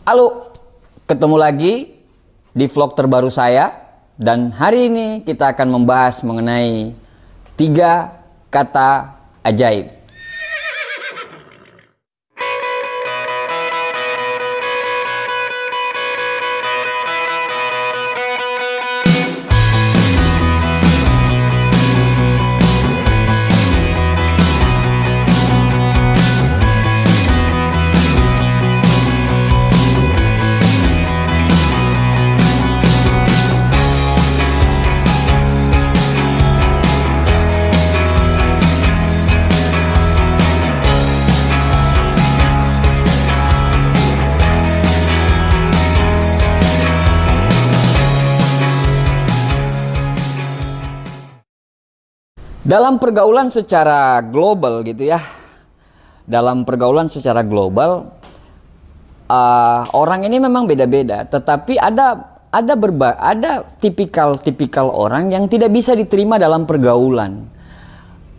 Halo, ketemu lagi di vlog terbaru saya. Dan hari ini kita akan membahas mengenai 3 kata ajaib. Dalam pergaulan secara global gitu ya, dalam pergaulan secara global, orang ini memang beda-beda, tetapi ada tipikal orang yang tidak bisa diterima dalam pergaulan.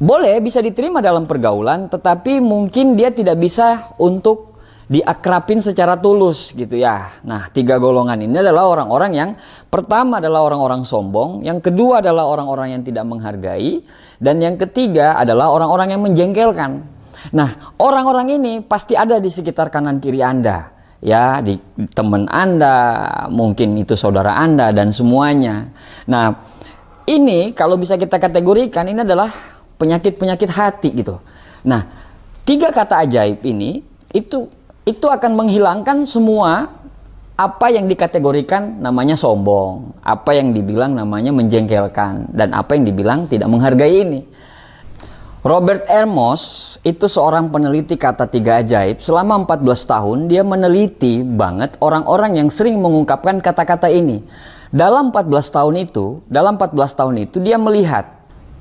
Boleh bisa diterima dalam pergaulan, tetapi mungkin dia tidak bisa untuk diakrabin secara tulus gitu ya. Nah, 3 golongan ini adalah orang-orang yang pertama adalah orang-orang sombong, yang kedua adalah orang-orang yang tidak menghargai, dan yang ketiga adalah orang-orang yang menjengkelkan. Nah, orang-orang ini pasti ada di sekitar kanan kiri Anda, ya, di teman Anda, mungkin itu saudara Anda dan semuanya. Nah, ini kalau bisa kita kategorikan ini adalah penyakit-penyakit hati gitu. Nah, 3 kata ajaib ini itu akan menghilangkan semua apa yang dikategorikan namanya sombong, apa yang dibilang namanya menjengkelkan, dan apa yang dibilang tidak menghargai ini. Robert Amos itu seorang peneliti kata 3 ajaib. Selama 14 tahun dia meneliti banget orang-orang yang sering mengungkapkan kata-kata ini. Dalam 14 tahun itu dia melihat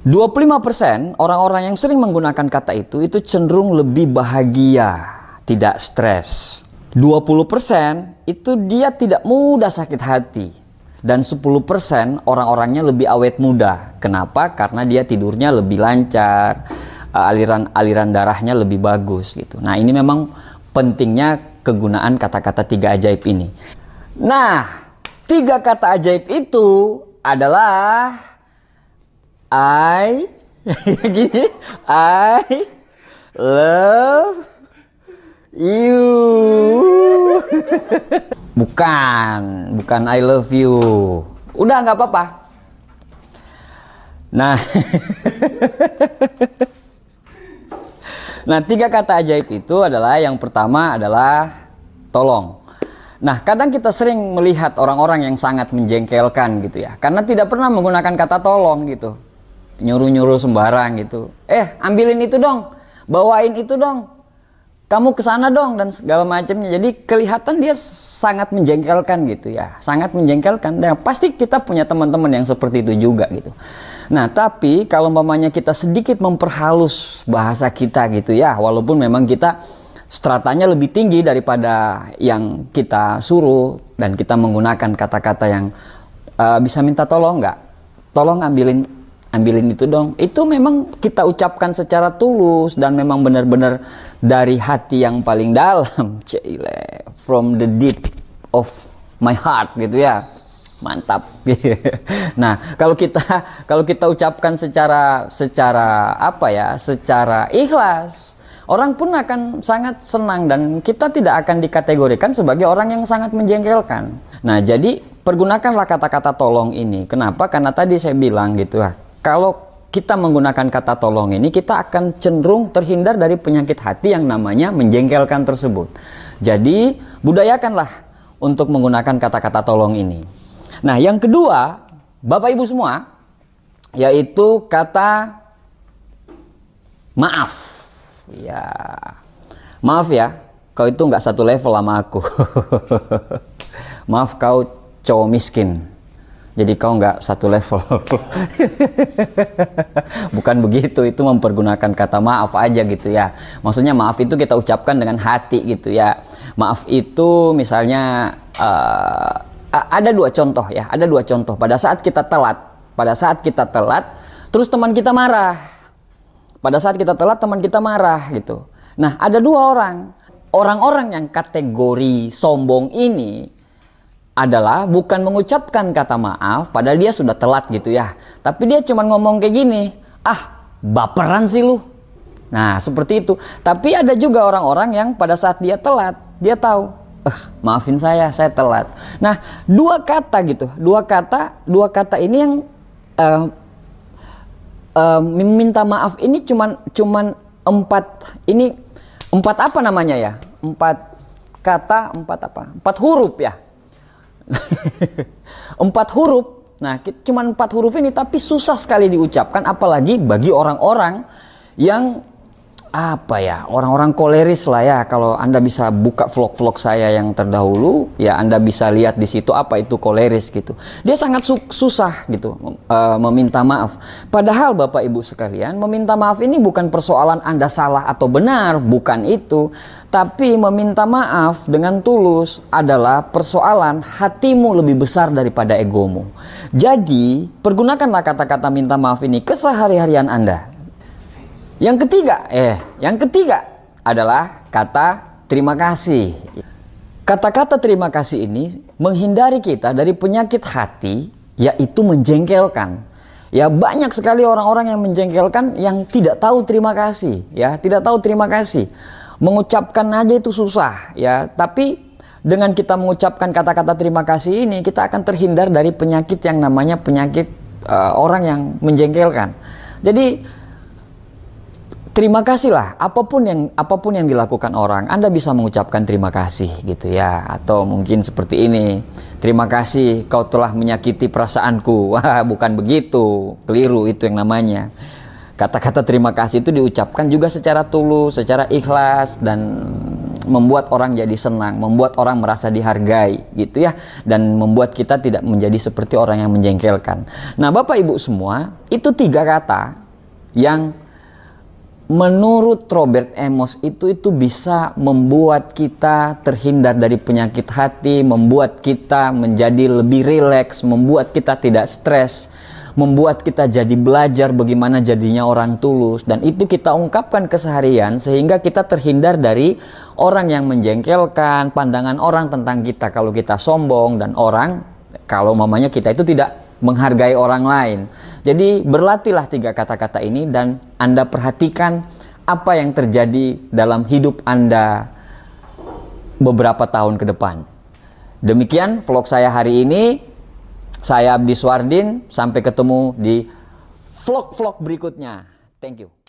25% orang-orang yang sering menggunakan kata itu cenderung lebih bahagia, tidak stres. 20% itu dia tidak mudah sakit hati. Dan 10% orang-orangnya lebih awet muda. Kenapa? Karena dia tidurnya lebih lancar, aliran darahnya lebih bagus gitu. Nah, ini memang pentingnya kegunaan kata-kata 3 ajaib ini. Nah, 3 kata ajaib itu adalah I love you. Bukan I love you. Udah, nggak apa-apa. Nah, nah, 3 kata ajaib itu adalah, yang pertama adalah tolong. Nah, kadang kita sering melihat orang-orang yang sangat menjengkelkan gitu ya, karena tidak pernah menggunakan kata tolong gitu. Nyuruh-nyuruh sembarang gitu. Ambilin itu dong, bawain itu dong, kamu kesana dong, dan segala macamnya. Jadi kelihatan dia sangat menjengkelkan gitu ya, sangat menjengkelkan. Dan pasti kita punya teman-teman yang seperti itu juga gitu. Nah, tapi kalau umpamanya kita sedikit memperhalus bahasa kita gitu ya, walaupun memang kita stratanya lebih tinggi daripada yang kita suruh, dan kita menggunakan kata-kata yang bisa minta tolong nggak? Tolong ambilin itu dong. Itu memang kita ucapkan secara tulus dan memang benar-benar dari hati yang paling dalam, from the deep of my heart gitu ya. Mantap. Nah, kalau kita ucapkan secara ikhlas, orang pun akan sangat senang, dan kita tidak akan dikategorikan sebagai orang yang sangat menjengkelkan. Nah, jadi pergunakanlah kata-kata tolong ini. Kenapa? Karena tadi saya bilang gitu ya, kalau kita menggunakan kata tolong ini, kita akan cenderung terhindar dari penyakit hati yang namanya menjengkelkan tersebut. Jadi, budayakanlah untuk menggunakan kata-kata tolong ini. Nah, yang kedua, Bapak Ibu semua, yaitu kata maaf. Ya, maaf ya, kau itu nggak satu level sama aku. Maaf, kau cowok miskin, jadi kau nggak satu level. Bukan begitu, itu mempergunakan kata maaf aja gitu ya. Maksudnya maaf itu kita ucapkan dengan hati gitu ya. Maaf itu misalnya ada 2 contoh ya, ada 2 contoh. Pada saat kita telat, terus teman kita marah. Pada saat kita telat, teman kita marah gitu. Nah, ada 2 orang. orang-orang yang kategori sombong ini adalah bukan mengucapkan kata maaf padahal dia sudah telat gitu ya, tapi dia cuma ngomong kayak gini, ah baperan sih lu. Nah seperti itu. Tapi ada juga orang-orang yang pada saat dia telat, dia tahu, maafin saya telat. Nah dua kata ini yang meminta maaf ini cuman empat apa namanya ya, empat kata, empat huruf ya. Empat huruf. Nah cuman 4 huruf ini tapi susah sekali diucapkan, apalagi bagi orang-orang yang orang-orang koleris lah ya. Kalau Anda bisa buka vlog-vlog saya yang terdahulu ya, Anda bisa lihat di situ apa itu koleris gitu. Dia sangat susah gitu meminta maaf. Padahal Bapak Ibu sekalian, meminta maaf ini bukan persoalan Anda salah atau benar, bukan itu. Tapi meminta maaf dengan tulus adalah persoalan hatimu lebih besar daripada egomu. Jadi, pergunakanlah kata-kata minta maaf ini kesehari-harian Anda. Yang ketiga adalah kata terima kasih. Kata-kata terima kasih ini menghindari kita dari penyakit hati, yaitu menjengkelkan. Ya, banyak sekali orang-orang yang menjengkelkan yang tidak tahu terima kasih, ya, tidak tahu terima kasih. Mengucapkan aja itu susah, ya. Tapi dengan kita mengucapkan kata-kata terima kasih ini, kita akan terhindar dari penyakit yang namanya penyakit orang yang menjengkelkan. Jadi terima kasihlah, apapun yang dilakukan orang, Anda bisa mengucapkan terima kasih gitu ya. Atau mungkin seperti ini, terima kasih kau telah menyakiti perasaanku. Wah, bukan begitu, keliru itu yang namanya. Kata-kata terima kasih itu diucapkan juga secara tulus, secara ikhlas, dan membuat orang jadi senang, membuat orang merasa dihargai gitu ya, dan membuat kita tidak menjadi seperti orang yang menjengkelkan. Nah Bapak Ibu semua, itu 3 kata yang menurut Robert Amos itu bisa membuat kita terhindar dari penyakit hati, membuat kita menjadi lebih rileks, membuat kita tidak stres, membuat kita jadi belajar bagaimana jadinya orang tulus. Dan itu kita ungkapkan keseharian sehingga kita terhindar dari orang yang menjengkelkan, pandangan orang tentang kita kalau kita sombong, dan orang kalau mamanya kita itu tidak menghargai orang lain. Jadi berlatihlah 3 kata-kata ini dan Anda perhatikan apa yang terjadi dalam hidup Anda beberapa tahun ke depan. Demikian vlog saya hari ini. Saya Abdi Swardin, sampai ketemu di vlog-vlog berikutnya. Thank you.